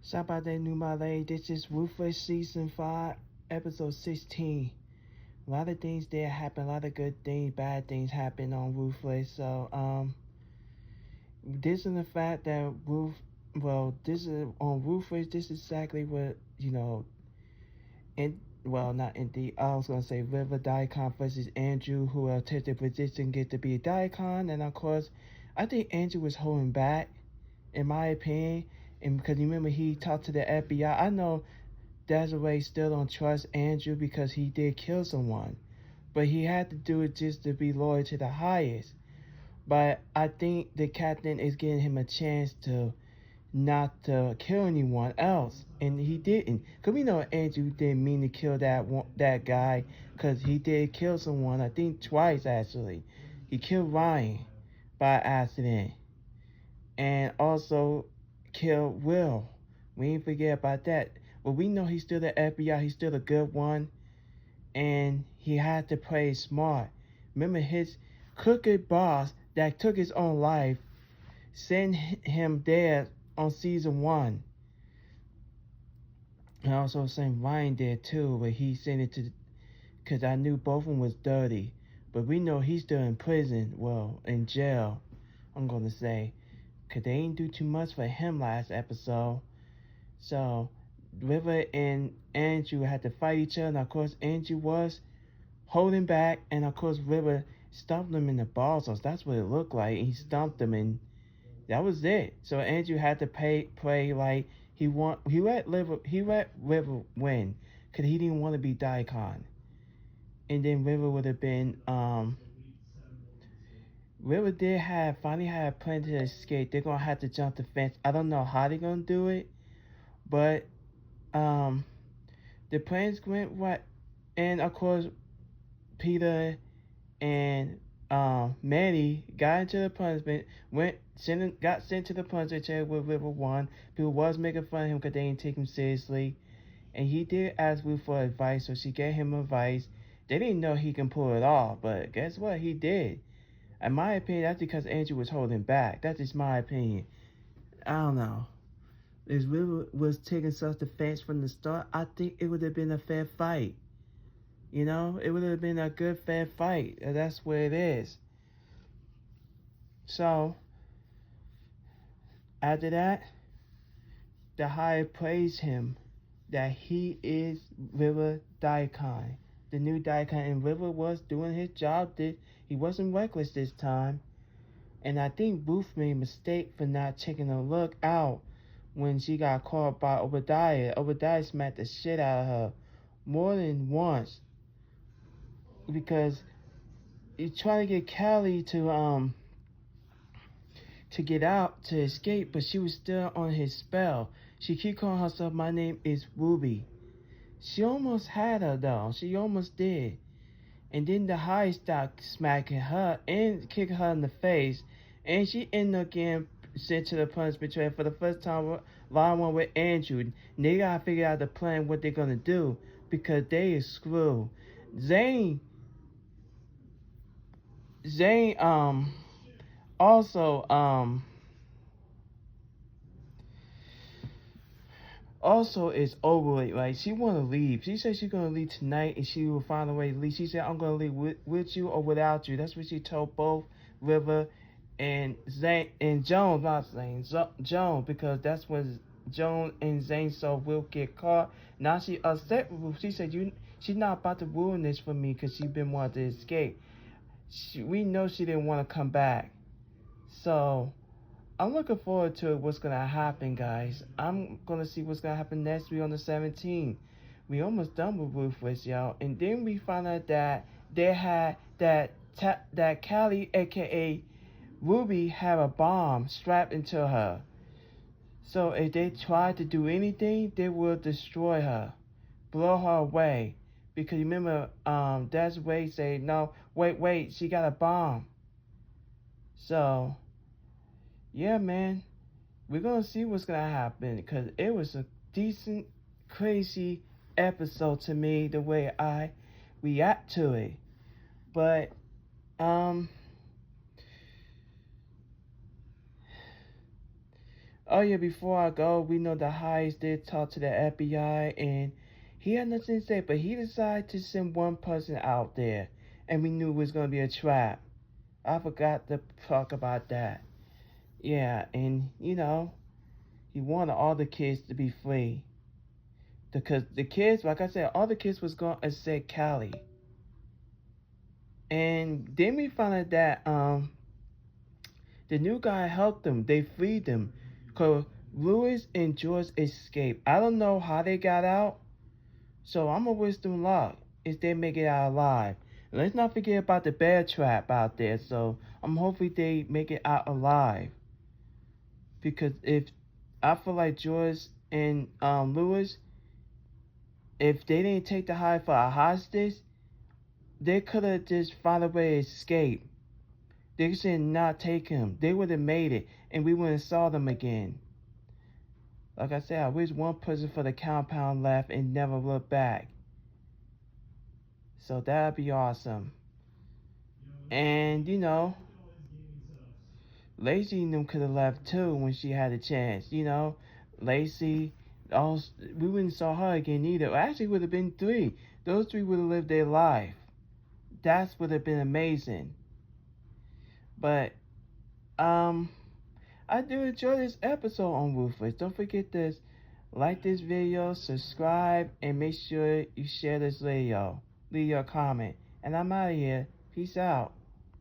Sabade Numale, this is Ruthless Season 5, Episode 16. A lot of things there happen, a lot of good things, bad things happen on Ruthless. This is the fact that this is on Ruthless, this is exactly what, not in the, I was going to say River Daikon versus Andrew, who took the position get to be a Daikon. And of course, I think Andrew was holding back, in my opinion. And because you remember he talked to the FBI, I know Desiree still don't trust Andrew because he did kill someone, but he had to do it just to be loyal to the highest. But I think the captain is giving him a chance to not to kill anyone else, and he didn't. Cause we know Andrew didn't mean to kill that guy, cause he did kill someone. I think twice actually. He killed Ryan by accident, and also killed Will. We ain't forget about that. But we know he's still the FBI. He's still a good one, and he had to play smart. Remember his crooked boss that took his own life sent him there on season 1. And also sent Ryan there too, but he sent it to, because I knew both of them was dirty. But we know he's still in prison, well, in jail, I'm going to say, because they ain't do too much for him last episode. So River and Andrew had to fight each other, and of course Andrew was holding back, and of course River stomped him in the balls. So that's what it looked like. He stomped him, and that was it. So Andrew had to play like he let River win, because he didn't want to be Daikon. And then River would have been River finally had a plan to escape. They're gonna have to jump the fence. I don't know how they're gonna do it, but the plans went right. And of course Peter and Manny got into the punishment, got sent to the punishment chair with River won. People was making fun of him because they didn't take him seriously, and he did ask Ruth for advice, so she gave him advice. They didn't know he can pull it off, but guess what? He did. In my opinion, that's because Andrew was holding back. That's just my opinion. I don't know. If River was taking self-defense from the start, I think it would have been a fair fight. It would have been a good, fair fight. That's where it is. So, after that, the higher praised him that he is River Daikon, the new Daikon, and River was doing his job. He wasn't reckless this time. And I think Ruth made a mistake for not taking a look out when she got caught by Obadiah. Obadiah smacked the shit out of her more than once, because he tried to get Callie to get out, to escape, but she was still on his spell. She keep calling herself, "My name is Ruby." She almost had her though. She almost did. And then the high stopped smacking her and kicking her in the face, and she ended up getting sent to the punishment chair for the first time. Line one with Andrew. And they gotta figure out the plan, what they're gonna do, because they is screwed. Zane also is overweight. Like, she want to leave. She said she's gonna leave tonight, and she will find a way to leave. She said, "I'm gonna leave with you or without you." That's what she told both River and Zane and Jones, not Zane, Jones, because that's when Jones and Zane saw Will get caught. Now she upset with Will. She said, she's not about to ruin this for me, because she been wanting to escape. We know she didn't want to come back. So I'm looking forward to what's gonna happen, guys. I'm gonna see what's gonna happen next week on the 17th. We almost done with Ruthless, y'all. And then we found out that they had that Callie, aka Ruby, had a bomb strapped into her. So if they try to do anything, they will destroy her, blow her away. Because remember, Desiree said, "No, wait, she got a bomb." So yeah, man, we're gonna see what's gonna happen, because it was a decent, crazy episode to me, the way I react to it. But Oh yeah, before I go, we know the Hayes did talk to the FBI, and he had nothing to say, but he decided to send one person out there, and we knew it was going to be a trap. I forgot to talk about that. Yeah, and he wanted all the kids to be free. Because the kids, like I said, all the kids was going to accept Callie. And then we found out that the new guy helped them. They freed them. Cause Lewis and George escaped. I don't know how they got out. So I'm gonna wish them luck if they make it out alive. And let's not forget about the bear trap out there. So I'm hoping they make it out alive. Because if I feel like George and Lewis, if they didn't take the high for a hostage, they could have just found a way to escape. They should not take him. They would have made it, and we wouldn't saw them again. Like I said, I wish one person for the compound left and never looked back. So that'd be awesome. And Lacey and them could have left too when she had a chance. Lacey, also, we wouldn't saw her again either. Actually, would have been three. Those three would have lived their life. That would have been amazing. But I do enjoy this episode on Ruthless. Don't forget to like this video, subscribe, and make sure you share this video. Leave your comment. And I'm out of here. Peace out.